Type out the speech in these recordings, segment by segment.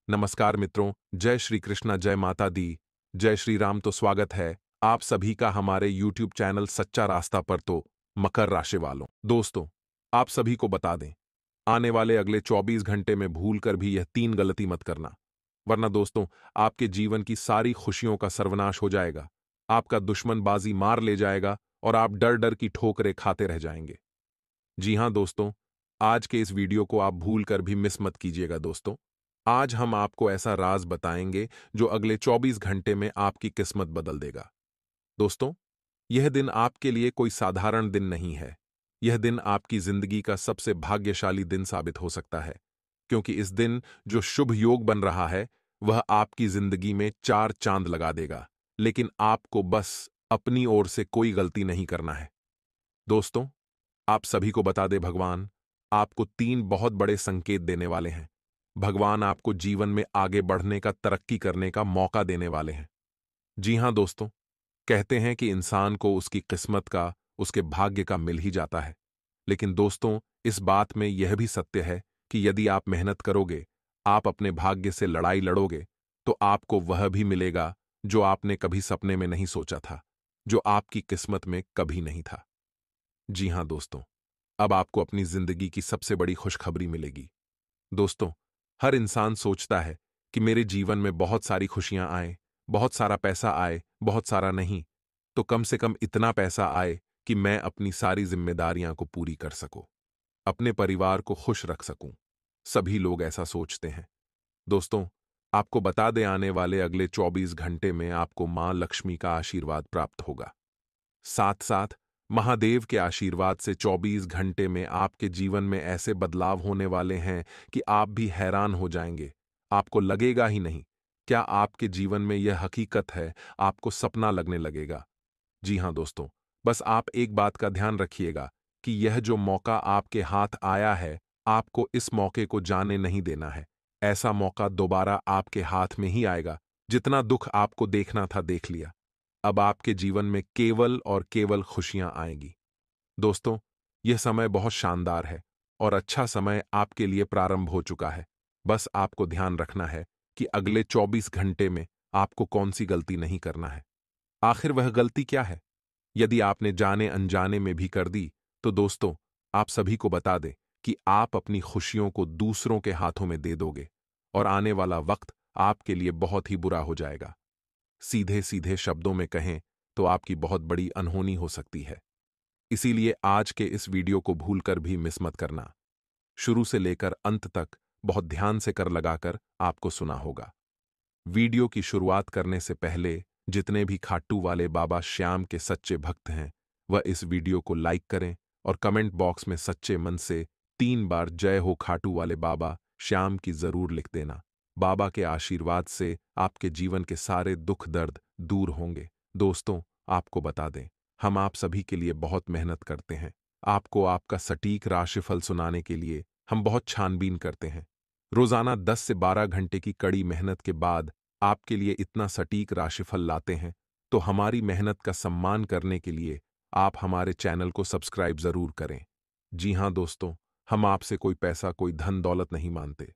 नमस्कार मित्रों, जय श्री कृष्णा, जय माता दी, जय श्री राम। तो स्वागत है आप सभी का हमारे YouTube चैनल सच्चा रास्ता पर। तो मकर राशि वालों, दोस्तों, आप सभी को बता दें, आने वाले अगले 24 घंटे में भूल कर भी यह 3 गलती मत करना, वरना दोस्तों आपके जीवन की सारी खुशियों का सर्वनाश हो जाएगा। आपका दुश्मन बाजी मार ले जाएगा और आप डर डर की ठोकरें खाते रह जाएंगे। जी हां दोस्तों, आज के इस वीडियो को आप भूल कर भी मिस मत कीजिएगा दोस्तों। आज हम आपको ऐसा राज बताएंगे जो अगले 24 घंटे में आपकी किस्मत बदल देगा। दोस्तों, यह दिन आपके लिए कोई साधारण दिन नहीं है। यह दिन आपकी जिंदगी का सबसे भाग्यशाली दिन साबित हो सकता है, क्योंकि इस दिन जो शुभ योग बन रहा है वह आपकी जिंदगी में 4 चांद लगा देगा। लेकिन आपको बस अपनी ओर से कोई गलती नहीं करना है। दोस्तों, आप सभी को बता दे, भगवान आपको 3 बहुत बड़े संकेत देने वाले हैं। भगवान आपको जीवन में आगे बढ़ने का, तरक्की करने का मौका देने वाले हैं। जी हां दोस्तों, कहते हैं कि इंसान को उसकी किस्मत का, उसके भाग्य का मिल ही जाता है। लेकिन दोस्तों, इस बात में यह भी सत्य है कि यदि आप मेहनत करोगे, आप अपने भाग्य से लड़ाई लड़ोगे, तो आपको वह भी मिलेगा जो आपने कभी सपने में नहीं सोचा था, जो आपकी किस्मत में कभी नहीं था। जी हां दोस्तों, अब आपको अपनी जिंदगी की सबसे बड़ी खुशखबरी मिलेगी। दोस्तों, हर इंसान सोचता है कि मेरे जीवन में बहुत सारी खुशियां आए, बहुत सारा पैसा आए, बहुत सारा नहीं, तो कम से कम इतना पैसा आए कि मैं अपनी सारी जिम्मेदारियां को पूरी कर सकूं, अपने परिवार को खुश रख सकूं। सभी लोग ऐसा सोचते हैं। दोस्तों, आपको बता दें, आने वाले अगले 24 घंटे में आपको मां लक्ष्मी का आशीर्वाद प्राप्त होगा। साथ साथ महादेव के आशीर्वाद से 24 घंटे में आपके जीवन में ऐसे बदलाव होने वाले हैं कि आप भी हैरान हो जाएंगे। आपको लगेगा ही नहीं, क्या आपके जीवन में यह हकीकत है, आपको सपना लगने लगेगा। जी हां दोस्तों, बस आप एक बात का ध्यान रखिएगा कि यह जो मौका आपके हाथ आया है, आपको इस मौके को जाने नहीं देना है। ऐसा मौका दोबारा आपके हाथ में ही आएगा। जितना दुख आपको देखना था देख लिया। अब आपके जीवन में केवल और केवल खुशियां आएंगी। दोस्तों, यह समय बहुत शानदार है और अच्छा समय आपके लिए प्रारंभ हो चुका है। बस आपको ध्यान रखना है कि अगले 24 घंटे में आपको कौन सी गलती नहीं करना है। आखिर वह गलती क्या है? यदि आपने जाने अनजाने में भी कर दी, तो दोस्तों, आप सभी को बता दें कि आप अपनी खुशियों को दूसरों के हाथों में दे दोगे और आने वाला वक्त आपके लिए बहुत ही बुरा हो जाएगा। सीधे सीधे शब्दों में कहें तो आपकी बहुत बड़ी अनहोनी हो सकती है। इसीलिए आज के इस वीडियो को भूलकर भी मिस मत करना। शुरू से लेकर अंत तक बहुत ध्यान से कर लगाकर आपको सुना होगा। वीडियो की शुरुआत करने से पहले जितने भी खाटू वाले बाबा श्याम के सच्चे भक्त हैं, वह इस वीडियो को लाइक करें और कमेंट बॉक्स में सच्चे मन से 3 बार जय हो खाटू वाले बाबा श्याम की जरूर लिख देना। बाबा के आशीर्वाद से आपके जीवन के सारे दुख दर्द दूर होंगे। दोस्तों, आपको बता दें, हम आप सभी के लिए बहुत मेहनत करते हैं। आपको आपका सटीक राशिफल सुनाने के लिए हम बहुत छानबीन करते हैं। रोजाना 10 से 12 घंटे की कड़ी मेहनत के बाद आपके लिए इतना सटीक राशिफल लाते हैं, तो हमारी मेहनत का सम्मान करने के लिए आप हमारे चैनल को सब्सक्राइब जरूर करें। जी हां दोस्तों, हम आपसे कोई पैसा, कोई धन दौलत नहीं मांगते।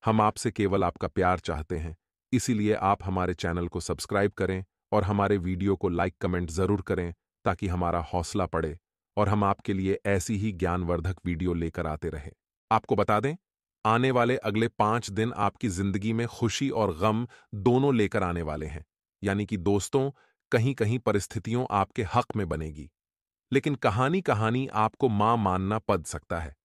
हम आपसे केवल आपका प्यार चाहते हैं। इसीलिए आप हमारे चैनल को सब्सक्राइब करें और हमारे वीडियो को लाइक कमेंट जरूर करें, ताकि हमारा हौसला बढ़े और हम आपके लिए ऐसी ही ज्ञानवर्धक वीडियो लेकर आते रहें। आपको बता दें, आने वाले अगले 5 दिन आपकी जिंदगी में खुशी और गम दोनों लेकर आने वाले हैं। यानी कि दोस्तों, कहीं कहीं परिस्थितियों आपके हक में बनेगी, लेकिन कहानी कहानी आपको मां मानना पड़ सकता है।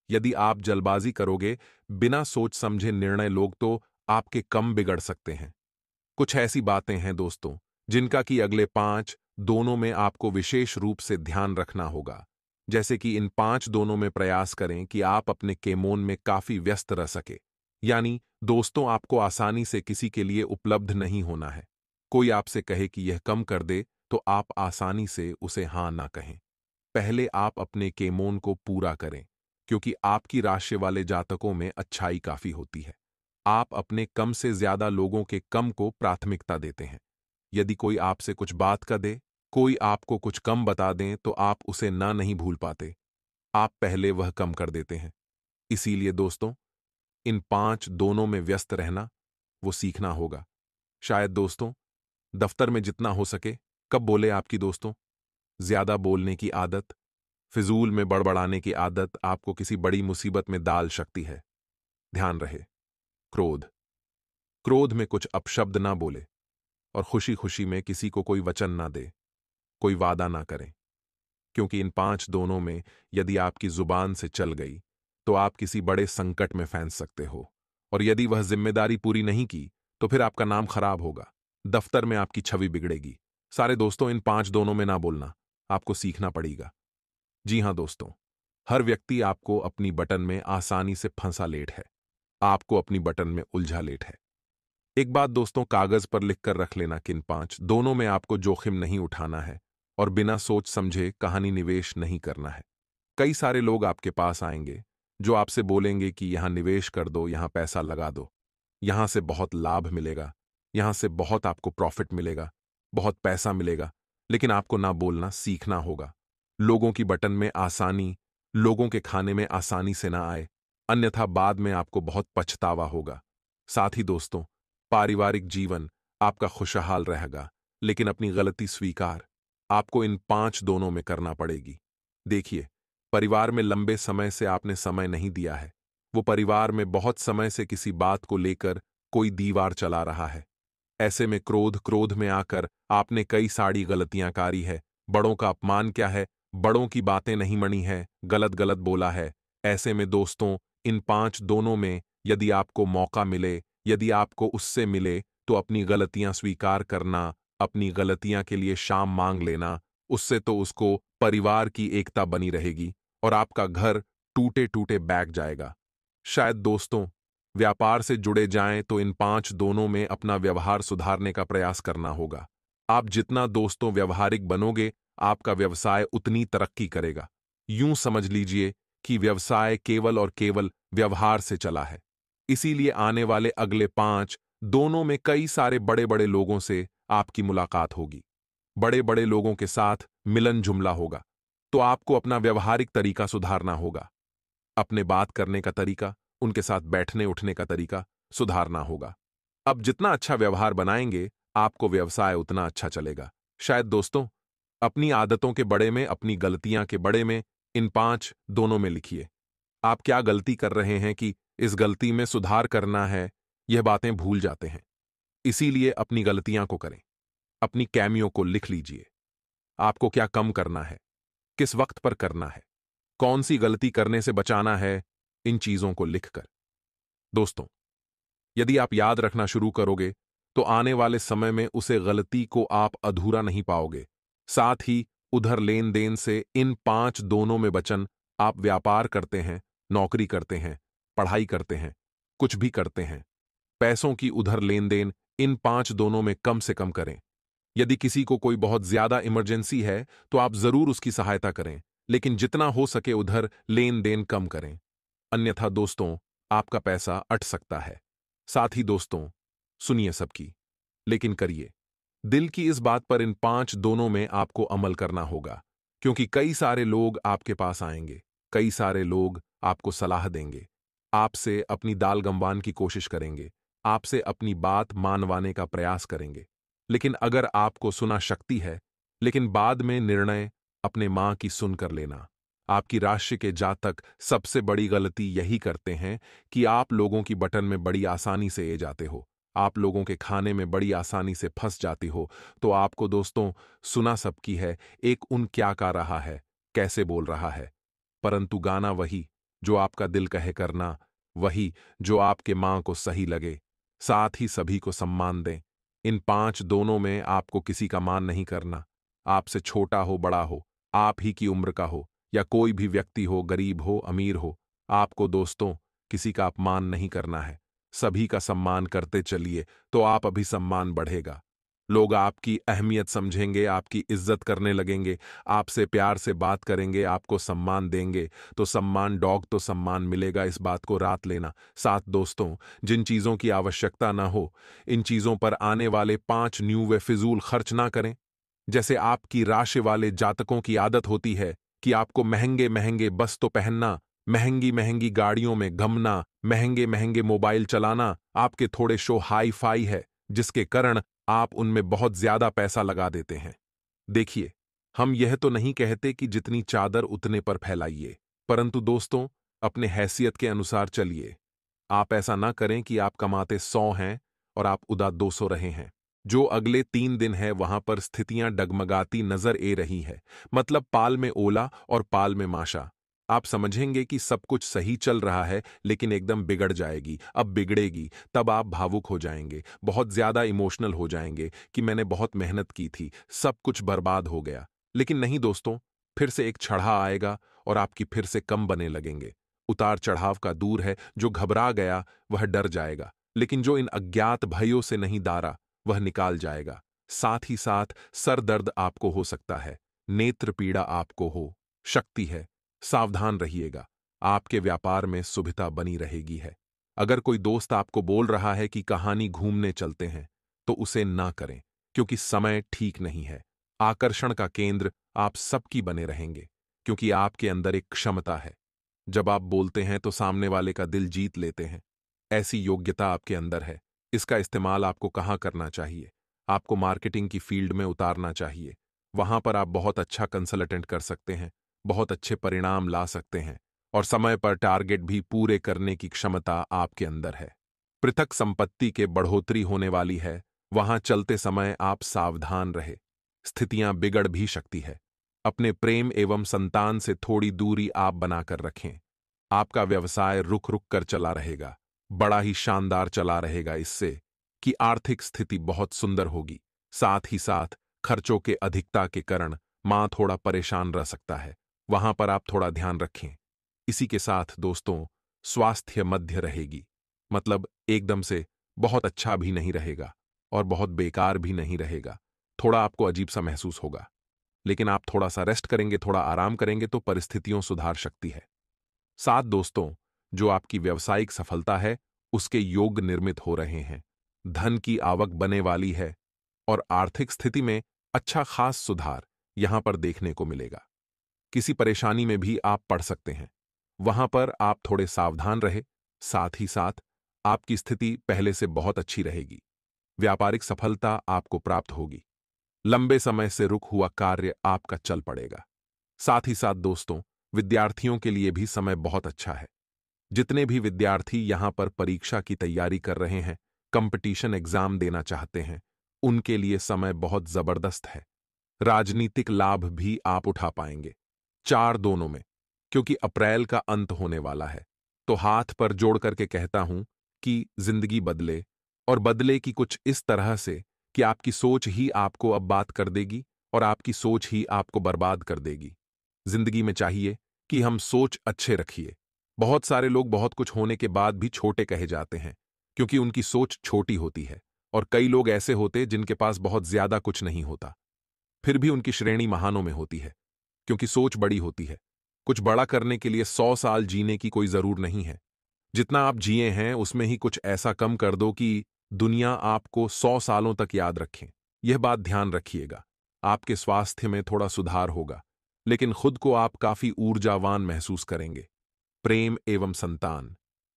यदि आप जल्दबाजी करोगे, बिना सोच समझे निर्णय लोग, तो आपके कम बिगड़ सकते हैं। कुछ ऐसी बातें हैं दोस्तों, जिनका कि अगले 5 दोनों में आपको विशेष रूप से ध्यान रखना होगा। जैसे कि इन 5 दोनों में प्रयास करें कि आप अपने केमोन में काफी व्यस्त रह सके। यानी दोस्तों, आपको आसानी से किसी के लिए उपलब्ध नहीं होना है। कोई आपसे कहे कि यह कम कर दे, तो आप आसानी से उसे हां ना कहें। पहले आप अपने केमोन को पूरा करें, क्योंकि आपकी राशि वाले जातकों में अच्छाई काफी होती है। आप अपने कम से ज्यादा लोगों के कम को प्राथमिकता देते हैं। यदि कोई आपसे कुछ बात कर दे, कोई आपको कुछ कम बता दें, तो आप उसे ना नहीं भूल पाते। आप पहले वह कम कर देते हैं। इसीलिए दोस्तों, इन 5 दोनों में व्यस्त रहना वो सीखना होगा। शायद दोस्तों, दफ्तर में जितना हो सके कब बोले आपकी दोस्तों। ज्यादा बोलने की आदत, फिजूल में बड़बड़ाने की आदत आपको किसी बड़ी मुसीबत में डाल सकती है। ध्यान रहे। क्रोध, क्रोध में कुछ अपशब्द ना बोले और खुशी खुशी में किसी को कोई वचन ना दे, कोई वादा ना करें, क्योंकि इन 5 दोनों में यदि आपकी जुबान से चल गई तो आप किसी बड़े संकट में फंस सकते हो, और यदि वह जिम्मेदारी पूरी नहीं की तो फिर आपका नाम खराब होगा, दफ्तर में आपकी छवि बिगड़ेगी। सारे दोस्तों, इन 5 दोनों में ना बोलना आपको सीखना पड़ेगा। जी हां दोस्तों, हर व्यक्ति आपको अपनी बटन में आसानी से फंसा लेट है, आपको अपनी बटन में उलझा लेट है। एक बात दोस्तों, कागज पर लिखकर रख लेना कि इन 5 दोनों में आपको जोखिम नहीं उठाना है और बिना सोच समझे कहानी निवेश नहीं करना है। कई सारे लोग आपके पास आएंगे जो आपसे बोलेंगे कि यहां निवेश कर दो, यहां पैसा लगा दो, यहां से बहुत लाभ मिलेगा, यहां से बहुत आपको प्रॉफिट मिलेगा, बहुत पैसा मिलेगा। लेकिन आपको ना बोलना सीखना होगा। लोगों की बटन में आसानी, लोगों के खाने में आसानी से ना आए, अन्यथा बाद में आपको बहुत पछतावा होगा। साथ ही दोस्तों, पारिवारिक जीवन आपका खुशहाल रहेगा, लेकिन अपनी गलती स्वीकार आपको इन 5 दोनों में करना पड़ेगी। देखिए, परिवार में लंबे समय से आपने समय नहीं दिया है, वो परिवार में बहुत समय से किसी बात को लेकर कोई दीवार चला रहा है। ऐसे में क्रोध क्रोध में आकर आपने कई सारी गलतियां कारी है। बड़ों का अपमान क्या है, बड़ों की बातें नहीं मनी है, गलत गलत बोला है। ऐसे में दोस्तों, इन 5 दोनों में यदि आपको मौका मिले, यदि आपको उससे मिले, तो अपनी गलतियां स्वीकार करना, अपनी गलतियां के लिए क्षमा मांग लेना। उससे तो उसको परिवार की एकता बनी रहेगी और आपका घर टूटे टूटे बैठ जाएगा। शायद दोस्तों, व्यापार से जुड़े जाएं तो इन 5 दोनों में अपना व्यवहार सुधारने का प्रयास करना होगा। आप जितना दोस्तों व्यवहारिक बनोगे, आपका व्यवसाय उतनी तरक्की करेगा। यूं समझ लीजिए कि व्यवसाय केवल और केवल व्यवहार से चला है। इसीलिए आने वाले अगले 5 दोनों में कई सारे बड़े बड़े लोगों से आपकी मुलाकात होगी, बड़े बड़े लोगों के साथ मिलन जुमला होगा। तो आपको अपना व्यवहारिक तरीका सुधारना होगा, अपने बात करने का तरीका, उनके साथ बैठने उठने का तरीका सुधारना होगा। अब जितना अच्छा व्यवहार बनाएंगे, आपको व्यवसाय उतना अच्छा चलेगा। शायद दोस्तों, अपनी आदतों के बड़े में, अपनी गलतियां के बड़े में, इन 5 दोनों में लिखिए। आप क्या गलती कर रहे हैं कि इस गलती में सुधार करना है, यह बातें भूल जाते हैं। इसीलिए अपनी गलतियां को करें, अपनी कैमियों को लिख लीजिए। आपको क्या कम करना है, किस वक्त पर करना है, कौन सी गलती करने से बचाना है, इन चीजों को लिखकर। दोस्तों, यदि आप याद रखना शुरू करोगे तो आने वाले समय में उसे गलती को आप अधूरा नहीं पाओगे। साथ ही उधर लेन देन से इन 5 दोनों में बचन, आप व्यापार करते हैं, नौकरी करते हैं, पढ़ाई करते हैं, कुछ भी करते हैं, पैसों की उधर लेन देन इन 5 दोनों में कम से कम करें। यदि किसी को कोई बहुत ज्यादा इमरजेंसी है तो आप जरूर उसकी सहायता करें, लेकिन जितना हो सके उधर लेन देन कम करें, अन्यथा दोस्तों आपका पैसा अट सकता है। साथ ही दोस्तों, सुनिए सबकी, लेकिन करिए। दिल की इस बात पर इन 5 दोनों में आपको अमल करना होगा, क्योंकि कई सारे लोग आपके पास आएंगे, कई सारे लोग आपको सलाह देंगे, आपसे अपनी दाल गंवान की कोशिश करेंगे, आपसे अपनी बात मानवाने का प्रयास करेंगे। लेकिन अगर आपको सुना शक्ति है, लेकिन बाद में निर्णय अपने मां की सुनकर लेना। आपकी राशि के जातक सबसे बड़ी गलती यही करते हैं कि आप लोगों की बटन में बड़ी आसानी से ए जाते हो, आप लोगों के खाने में बड़ी आसानी से फंस जाती हो। तो आपको दोस्तों सुना सबकी है, एक उन क्या का रहा है, कैसे बोल रहा है, परंतु गाना वही जो आपका दिल कहे करना, वही जो आपके मां को सही लगे। साथ ही सभी को सम्मान दें। इन 5 दोनों में आपको किसी का मान नहीं करना। आपसे छोटा हो बड़ा हो, आप ही की उम्र का हो या कोई भी व्यक्ति हो, गरीब हो अमीर हो, आपको दोस्तों किसी का अपमान नहीं करना है। सभी का सम्मान करते चलिए तो आप अभी सम्मान बढ़ेगा। लोग आपकी अहमियत समझेंगे, आपकी इज्जत करने लगेंगे, आपसे प्यार से बात करेंगे, आपको सम्मान देंगे। तो सम्मान डॉग तो सम्मान मिलेगा, इस बात को रात लेना। साथ दोस्तों, जिन चीजों की आवश्यकता ना हो, इन चीजों पर आने वाले 5 न्यू व फिजूल खर्च ना करें। जैसे आपकी राशि वाले जातकों की आदत होती है कि आपको महंगे महंगे बस तो पहनना, महंगी महंगी गाड़ियों में घूमना, महंगे महंगे मोबाइल चलाना आपके थोड़े शो हाई फाई है, जिसके कारण आप उनमें बहुत ज्यादा पैसा लगा देते हैं। देखिए, हम यह तो नहीं कहते कि जितनी चादर उतने पर फैलाइए, परंतु दोस्तों, अपने हैसियत के अनुसार चलिए। आप ऐसा ना करें कि आप कमाते 100 हैं और आप उदा 200 रहे हैं। जो अगले 3 दिन है वहां पर स्थितियां डगमगाती नजर ए रही है, मतलब पाल में ओला और पाल में माशा। आप समझेंगे कि सब कुछ सही चल रहा है, लेकिन एकदम बिगड़ जाएगी, अब बिगड़ेगी। तब आप भावुक हो जाएंगे, बहुत ज्यादा इमोशनल हो जाएंगे कि मैंने बहुत मेहनत की थी, सब कुछ बर्बाद हो गया। लेकिन नहीं दोस्तों, फिर से एक चढ़ा आएगा और आपकी फिर से कम बने लगेंगे। उतार चढ़ाव का दूर है, जो घबरा गया वह डर जाएगा, लेकिन जो इन अज्ञात भयों से नहीं दारा वह निकाल जाएगा। साथ ही साथ सर दर्द आपको हो सकता है, नेत्र पीड़ा आपको हो शक्ति है, सावधान रहिएगा। आपके व्यापार में सुविधा बनी रहेगी है। अगर कोई दोस्त आपको बोल रहा है कि कहानी घूमने चलते हैं, तो उसे ना करें, क्योंकि समय ठीक नहीं है। आकर्षण का केंद्र आप सबकी बने रहेंगे, क्योंकि आपके अंदर एक क्षमता है। जब आप बोलते हैं तो सामने वाले का दिल जीत लेते हैं। ऐसी योग्यता आपके अंदर है। इसका इस्तेमाल आपको कहाँ करना चाहिए? आपको मार्केटिंग की फील्ड में उतारना चाहिए। वहां पर आप बहुत अच्छा कंसल्टेंट कर सकते हैं, बहुत अच्छे परिणाम ला सकते हैं और समय पर टारगेट भी पूरे करने की क्षमता आपके अंदर है। पृथक संपत्ति के बढ़ोतरी होने वाली है, वहां चलते समय आप सावधान रहे। स्थितियां बिगड़ भी सकती है। अपने प्रेम एवं संतान से थोड़ी दूरी आप बनाकर रखें। आपका व्यवसाय रुक रुक कर चला रहेगा, बड़ा ही शानदार चला रहेगा, इससे कि आर्थिक स्थिति बहुत सुंदर होगी। साथ ही साथ खर्चों के अधिकता के कारण मां थोड़ा परेशान रह सकता है, वहां पर आप थोड़ा ध्यान रखें। इसी के साथ दोस्तों, स्वास्थ्य मध्य रहेगी, मतलब एकदम से बहुत अच्छा भी नहीं रहेगा और बहुत बेकार भी नहीं रहेगा। थोड़ा आपको अजीब सा महसूस होगा, लेकिन आप थोड़ा सा रेस्ट करेंगे, थोड़ा आराम करेंगे तो परिस्थितियों सुधार सकती है। साथ दोस्तों, जो आपकी व्यावसायिक सफलता है उसके योग निर्मित हो रहे हैं, धन की आवक बने वाली है और आर्थिक स्थिति में अच्छा खास सुधार यहां पर देखने को मिलेगा। किसी परेशानी में भी आप पड़ सकते हैं, वहां पर आप थोड़े सावधान रहे। साथ ही साथ आपकी स्थिति पहले से बहुत अच्छी रहेगी। व्यापारिक सफलता आपको प्राप्त होगी। लंबे समय से रुक हुआ कार्य आपका चल पड़ेगा। साथ ही साथ दोस्तों, विद्यार्थियों के लिए भी समय बहुत अच्छा है। जितने भी विद्यार्थी यहां पर परीक्षा की तैयारी कर रहे हैं, कंपटीशन एग्जाम देना चाहते हैं, उनके लिए समय बहुत जबरदस्त है। राजनीतिक लाभ भी आप उठा पाएंगे, चार दोनों में, क्योंकि अप्रैल का अंत होने वाला है। तो हाथ पर जोड़ करके कहता हूं कि जिंदगी बदले, और बदले की कुछ इस तरह से कि आपकी सोच ही आपको अब बात कर देगी और आपकी सोच ही आपको बर्बाद कर देगी। जिंदगी में चाहिए कि हम सोच अच्छे रखिए। बहुत सारे लोग बहुत कुछ होने के बाद भी छोटे कहे जाते हैं, क्योंकि उनकी सोच छोटी होती है, और कई लोग ऐसे होते जिनके पास बहुत ज्यादा कुछ नहीं होता, फिर भी उनकी श्रेणी महानों में होती है, क्योंकि सोच बड़ी होती है। कुछ बड़ा करने के लिए 100 साल जीने की कोई जरूर नहीं है। जितना आप जिए हैं उसमें ही कुछ ऐसा कम कर दो कि दुनिया आपको 100 सालों तक याद रखें। यह बात ध्यान रखिएगा। आपके स्वास्थ्य में थोड़ा सुधार होगा, लेकिन खुद को आप काफी ऊर्जावान महसूस करेंगे। प्रेम एवं संतान,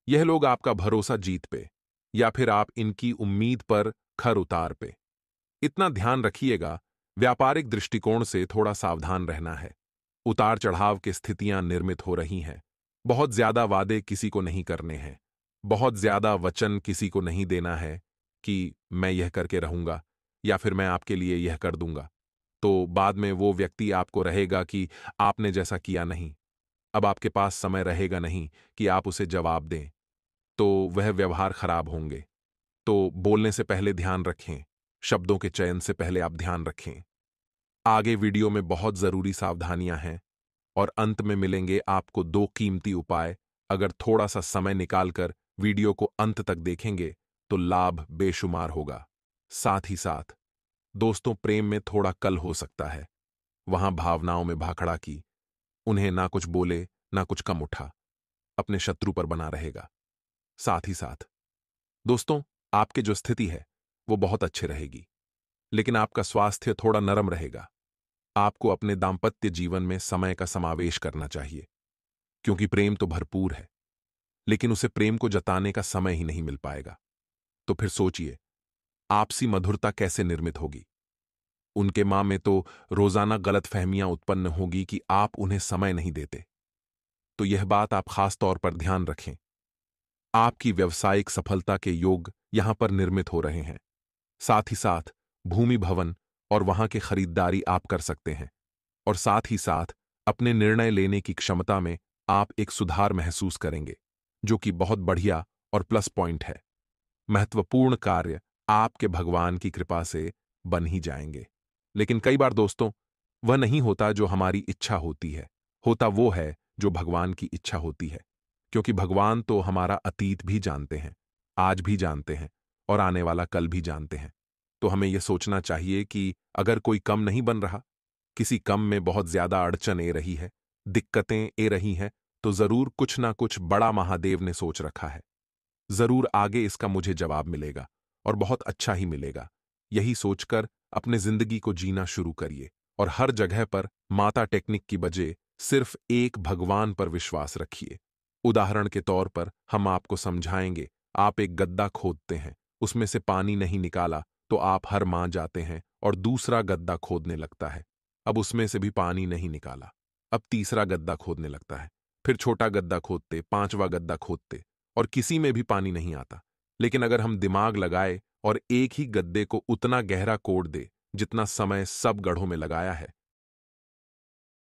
यह लोग आपका भरोसा जीत पे या फिर आप इनकी उम्मीद पर खर उतार पे। इतना ध्यान रखिएगा, व्यापारिक दृष्टिकोण से थोड़ा सावधान रहना है। उतार चढ़ाव की स्थितियां निर्मित हो रही हैं। बहुत ज्यादा वादे किसी को नहीं करने हैं, बहुत ज्यादा वचन किसी को नहीं देना है कि मैं यह करके रहूंगा या फिर मैं आपके लिए यह कर दूंगा, तो बाद में वो व्यक्ति आपको रहेगा कि आपने जैसा किया नहीं। अब आपके पास समय रहेगा नहीं कि आप उसे जवाब दें, तो वह व्यवहार खराब होंगे। तो बोलने से पहले ध्यान रखें, शब्दों के चयन से पहले आप ध्यान रखें। आगे वीडियो में बहुत जरूरी सावधानियां हैं और अंत में मिलेंगे आपको दो कीमती उपाय। अगर थोड़ा सा समय निकालकर वीडियो को अंत तक देखेंगे तो लाभ बेशुमार होगा। साथ ही साथ दोस्तों, प्रेम में थोड़ा कल हो सकता है, वहां भावनाओं में भाखड़ा की, उन्हें ना कुछ बोले ना कुछ कम उठा, अपने शत्रु पर बना रहेगा। साथ ही साथ दोस्तों, आपकी जो स्थिति है वो बहुत अच्छी रहेगी, लेकिन आपका स्वास्थ्य थोड़ा नरम रहेगा। आपको अपने दाम्पत्य जीवन में समय का समावेश करना चाहिए, क्योंकि प्रेम तो भरपूर है, लेकिन उसे प्रेम को जताने का समय ही नहीं मिल पाएगा। तो फिर सोचिए, आपसी मधुरता कैसे निर्मित होगी? उनके मां में तो रोजाना गलतफहमियां उत्पन्न होगी कि आप उन्हें समय नहीं देते। तो यह बात आप खास तौर पर ध्यान रखें। आपकी व्यावसायिक सफलता के योग यहां पर निर्मित हो रहे हैं। साथ ही साथ भूमि भवन और वहां की खरीदारी आप कर सकते हैं। और साथ ही साथ अपने निर्णय लेने की क्षमता में आप एक सुधार महसूस करेंगे, जो कि बहुत बढ़िया और प्लस पॉइंट है। महत्वपूर्ण कार्य आपके भगवान की कृपा से बन ही जाएंगे। लेकिन कई बार दोस्तों, वह नहीं होता जो हमारी इच्छा होती है, होता वो है जो भगवान की इच्छा होती है। क्योंकि भगवान तो हमारा अतीत भी जानते हैं, आज भी जानते हैं और आने वाला कल भी जानते हैं। तो हमें यह सोचना चाहिए कि अगर कोई कम नहीं बन रहा, किसी कम में बहुत ज्यादा अड़चन ए रही है, दिक्कतें ए रही हैं, तो जरूर कुछ ना कुछ बड़ा महादेव ने सोच रखा है। जरूर आगे इसका मुझे जवाब मिलेगा और बहुत अच्छा ही मिलेगा। यही सोचकर अपने जिंदगी को जीना शुरू करिए और हर जगह पर माता टेक्निक की बजाय सिर्फ एक भगवान पर विश्वास रखिए। उदाहरण के तौर पर हम आपको समझाएंगे, आप एक गड्ढा खोदते हैं, उसमें से पानी नहीं निकाला तो आप हर मान जाते हैं और दूसरा गड्ढा खोदने लगता है। अब उसमें से भी पानी नहीं निकाला, अब तीसरा गड्ढा खोदने लगता है, फिर छोटा गड्ढा खोदते, पांचवा गड्ढा खोदते और किसी में भी पानी नहीं आता। लेकिन अगर हम दिमाग लगाए और एक ही गड्ढे को उतना गहरा कोड़ दे जितना समय सब गढ़ों में लगाया है,